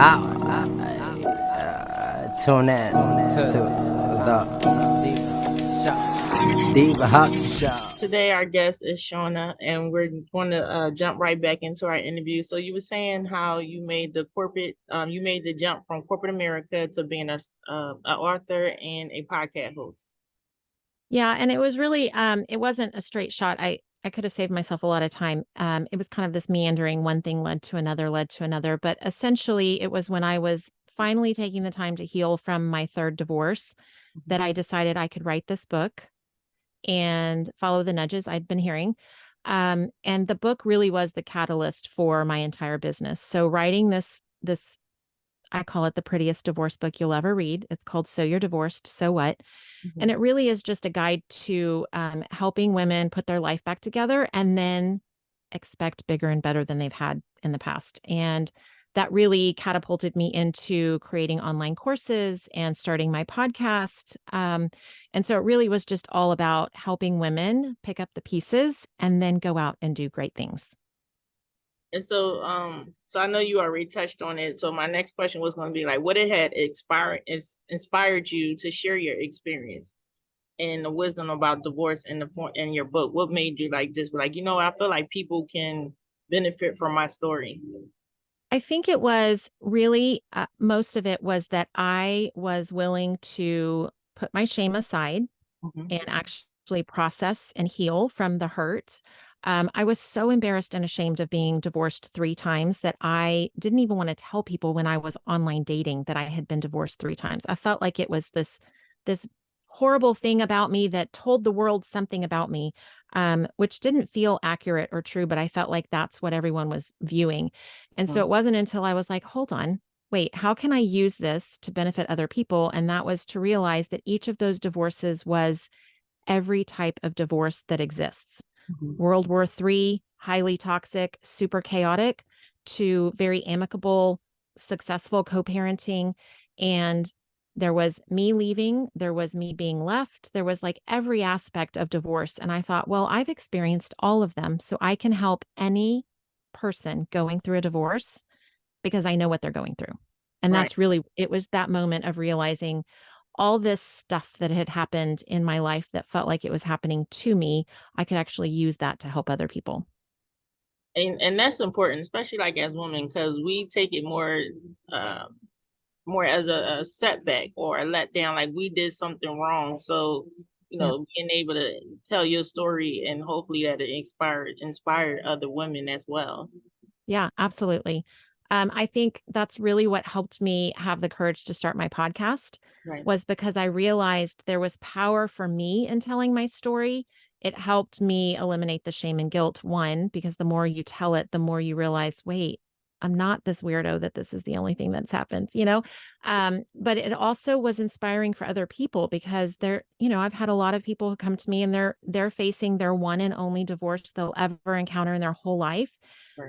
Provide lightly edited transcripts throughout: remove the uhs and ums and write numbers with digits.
Tune in to the Diva Hot Show. Today, our guest is Shaunna, and we're going to jump right back into our interview. So, you were saying how you made you made the jump from corporate America to being an author and a podcast host. Yeah, and it was really it wasn't a straight shot. I could have saved myself a lot of time. It was kind of this meandering, one thing led to another, but essentially it was when I was finally taking the time to heal from my third divorce that I decided I could write this book and follow the nudges I'd been hearing. And the book really was the catalyst for my entire business. So writing this I call it the prettiest divorce book you'll ever read. It's called So You're Divorced, So What? And it really is just a guide to helping women put their life back together and then expect bigger and better than they've had in the past. And that really catapulted me into creating online courses and starting my podcast. And so it really was just all about helping women pick up the pieces and then go out and do great things. And so, so I know you already touched on it. So my next question was going to be like, what it had inspired you to share your experience and the wisdom about divorce in your book. What made you like just like, I feel like people can benefit from my story. I think it was really most of it was that I was willing to put my shame aside and actually process and heal from the hurt. I was so embarrassed and ashamed of being divorced 3 times that I didn't even want to tell people when I was online dating that I had been divorced 3 times. I felt like it was this horrible thing about me that told the world something about me, which didn't feel accurate or true, but I felt like that's what everyone was viewing. And so it wasn't until I was like, hold on, wait, how can I use this to benefit other people? And that was to realize that each of those divorces was every type of divorce that exists. World War III, highly toxic, super chaotic, to very amicable, successful co-parenting. And there was me leaving, there was me being left, there was like every aspect of divorce. And I thought, well, I've experienced all of them, so I can help any person going through a divorce because I know what they're going through. And that's really, it was that moment of realizing all this stuff that had happened in my life that felt like it was happening to me, I could actually use that to help other people. And that's important, especially like as women, because we take it more as a setback or a letdown, like we did something wrong. So, being able to tell your story and hopefully that it inspired other women as well. Yeah, absolutely. I think that's really what helped me have the courage to start my podcast was because I realized there was power for me in telling my story. It helped me eliminate the shame and guilt, one, because the more you tell it, the more you realize, wait, I'm not this weirdo that this is the only thing that's happened, but it also was inspiring for other people because I've had a lot of people who come to me and they're facing their one and only divorce they'll ever encounter in their whole life.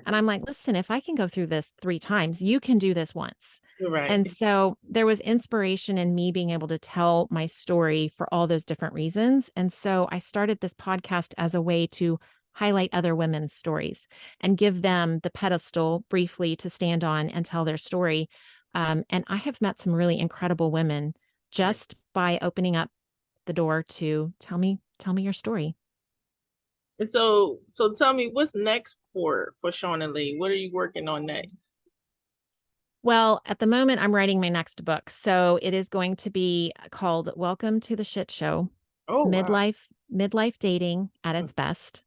And I'm like, listen, if I can go through this 3 times, you can do this once. And so there was inspiration in me being able to tell my story for all those different reasons. And so I started this podcast as a way to highlight other women's stories and give them the pedestal briefly to stand on and tell their story. And I have met some really incredible women just by opening up the door to tell me your story. And so tell me, what's next for Shaunna Lee? What are you working on next? Well, at the moment, I'm writing my next book. So it is going to be called Welcome to the Shit Show. Oh, midlife dating at its best.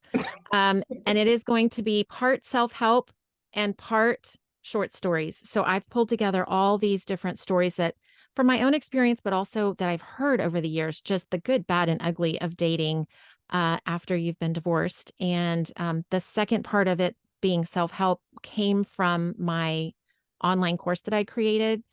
And it is going to be part self-help and part short stories. So I've pulled together all these different stories that from my own experience, but also that I've heard over the years, just the good, bad, and ugly of dating after you've been divorced. And the second part of it being self-help came from my online course that I created,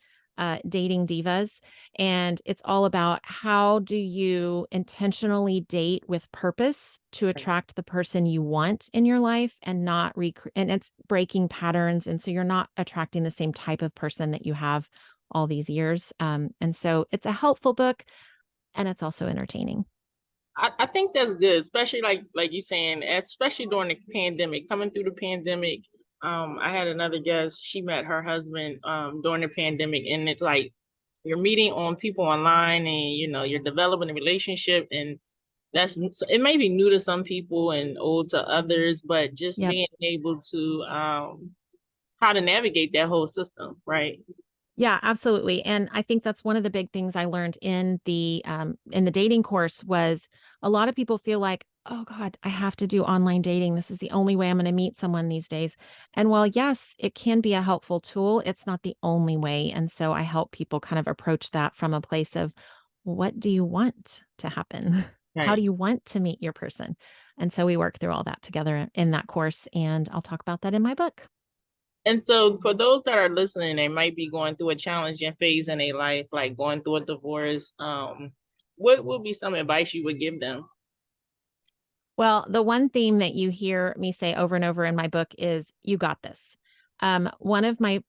Dating Divas. And it's all about how do you intentionally date with purpose to attract the person you want in your life and not and it's breaking patterns. And so you're not attracting the same type of person that you have all these years. And so it's a helpful book and it's also entertaining. I think that's good, especially like you saying, especially during the pandemic, coming through the pandemic. I had another guest, she met her husband during the pandemic, and it's like you're meeting on people online and you're developing a relationship, and it may be new to some people and old to others, but just Yep. being able to how to navigate that whole system, right? Yeah, absolutely. And I think that's one of the big things I learned in the dating course was a lot of people feel like, oh God, I have to do online dating. This is the only way I'm going to meet someone these days. And while yes, it can be a helpful tool, it's not the only way. And so I help people kind of approach that from a place of what do you want to happen? How Right. do you want to meet your person? And so we work through all that together in that course. And I'll talk about that in my book. And so for those that are listening, they might be going through a challenging phase in their life, like going through a divorce. What would be some advice you would give them? Well, the one theme that you hear me say over and over in my book is you got this. One of my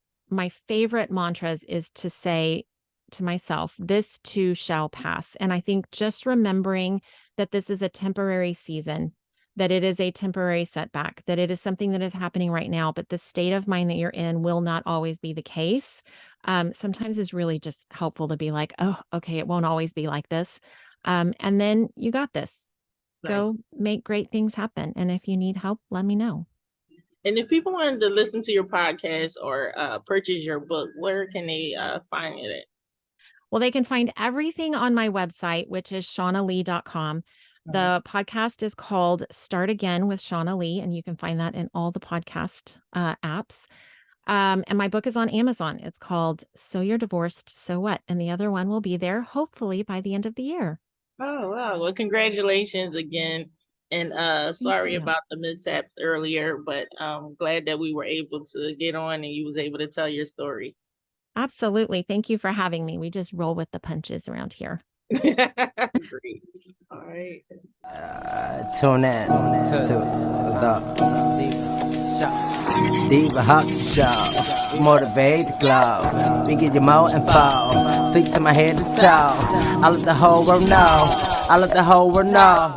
favorite mantras is to say to myself, this too shall pass. And I think just remembering that this is a temporary season, that it is a temporary setback, that it is something that is happening right now, but the state of mind that you're in will not always be the case. Sometimes is really just helpful to be like, oh, okay, it won't always be like this. And then you got this. Go make great things happen. And if you need help, let me know. And if people wanted to listen to your podcast or purchase your book, where can they find it at? Well, they can find everything on my website, which is ShaunnaLee.com. The podcast is called Start Again with Shaunna Lee, and you can find that in all the podcast apps. And my book is on Amazon. It's called So You're Divorced, So What? And the other one will be there hopefully by the end of the year. Oh, wow. Well, congratulations again. And sorry about the mishaps earlier, but I'm glad that we were able to get on and you was able to tell your story. Absolutely. Thank you for having me. We just roll with the punches around here. Great. All right. Tune in to the Diva Hot Show. Motivate the glow. We give you more info. Think to my head to toe. I let the whole world know. I let the whole world know.